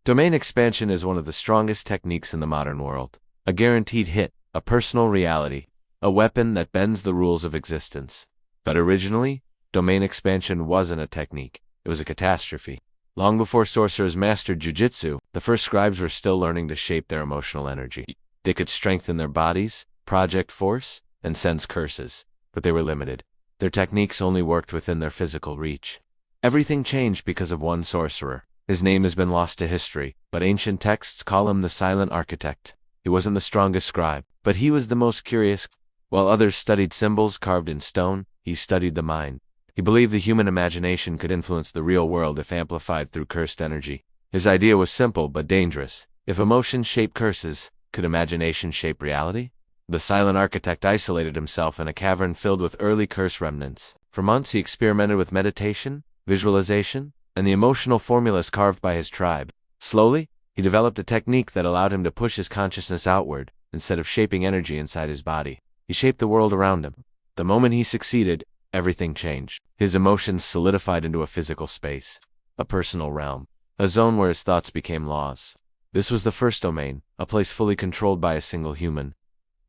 Domain expansion is one of the strongest techniques in the modern world. A guaranteed hit, a personal reality, a weapon that bends the rules of existence. But originally, domain expansion wasn't a technique, it was a catastrophe. Long before sorcerers mastered jujitsu, the first scribes were still learning to shape their emotional energy. They could strengthen their bodies, project force, and sense curses, but they were limited. Their techniques only worked within their physical reach. Everything changed because of one sorcerer. His name has been lost to history, but ancient texts call him the Silent Architect. He wasn't the strongest scribe, but he was the most curious. While others studied symbols carved in stone, he studied the mind. He believed the human imagination could influence the real world if amplified through cursed energy. His idea was simple but dangerous. If emotions shape curses, could imagination shape reality? The Silent Architect isolated himself in a cavern filled with early curse remnants. For months he experimented with meditation, visualization, and the emotional formulas carved by his tribe. Slowly, he developed a technique that allowed him to push his consciousness outward, instead of shaping energy inside his body. He shaped the world around him. The moment he succeeded, everything changed. His emotions solidified into a physical space, a personal realm, a zone where his thoughts became laws. This was the first domain, a place fully controlled by a single human.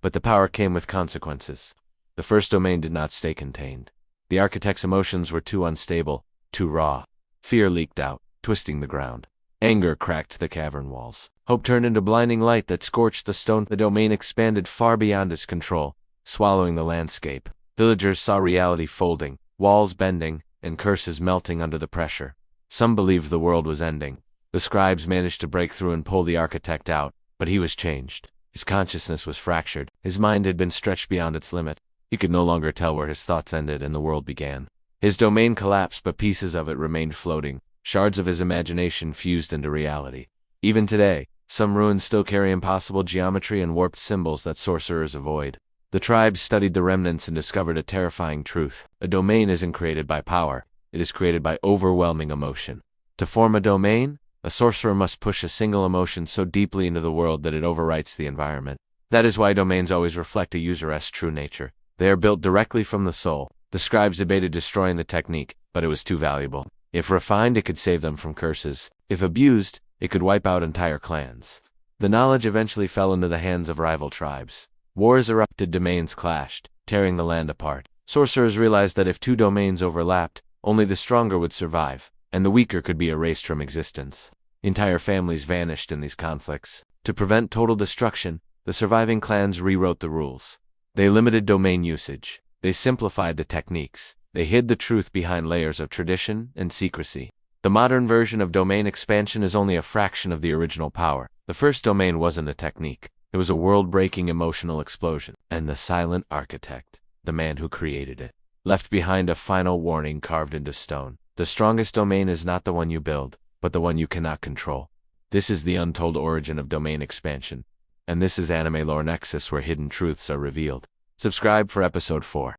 But the power came with consequences. The first domain did not stay contained. The architect's emotions were too unstable, too raw. Fear leaked out, twisting the ground. Anger cracked the cavern walls. Hope turned into blinding light that scorched the stone. The domain expanded far beyond his control, swallowing the landscape. Villagers saw reality folding, walls bending, and curses melting under the pressure. Some believed the world was ending. The scribes managed to break through and pull the architect out, but he was changed. His consciousness was fractured. His mind had been stretched beyond its limit. He could no longer tell where his thoughts ended and the world began. His domain collapsed, but pieces of it remained floating. Shards of his imagination fused into reality. Even today, some ruins still carry impossible geometry and warped symbols that sorcerers avoid. The tribes studied the remnants and discovered a terrifying truth. A domain isn't created by power, it is created by overwhelming emotion. To form a domain, a sorcerer must push a single emotion so deeply into the world that it overwrites the environment. That is why domains always reflect a user's true nature. They are built directly from the soul. The scribes debated destroying the technique, but it was too valuable. If refined, it could save them from curses. If abused, it could wipe out entire clans. The knowledge eventually fell into the hands of rival tribes. Wars erupted, domains clashed, tearing the land apart. Sorcerers realized that if two domains overlapped, only the stronger would survive, and the weaker could be erased from existence. Entire families vanished in these conflicts. To prevent total destruction, the surviving clans rewrote the rules. They limited domain usage. They simplified the techniques. They hid the truth behind layers of tradition and secrecy. The modern version of domain expansion is only a fraction of the original power. The first domain wasn't a technique. It was a world-breaking emotional explosion. And the Silent Architect, the man who created it, left behind a final warning carved into stone. The strongest domain is not the one you build, but the one you cannot control. This is the untold origin of domain expansion. And this is Anime Lore Nexus, where hidden truths are revealed. Subscribe for episode 4.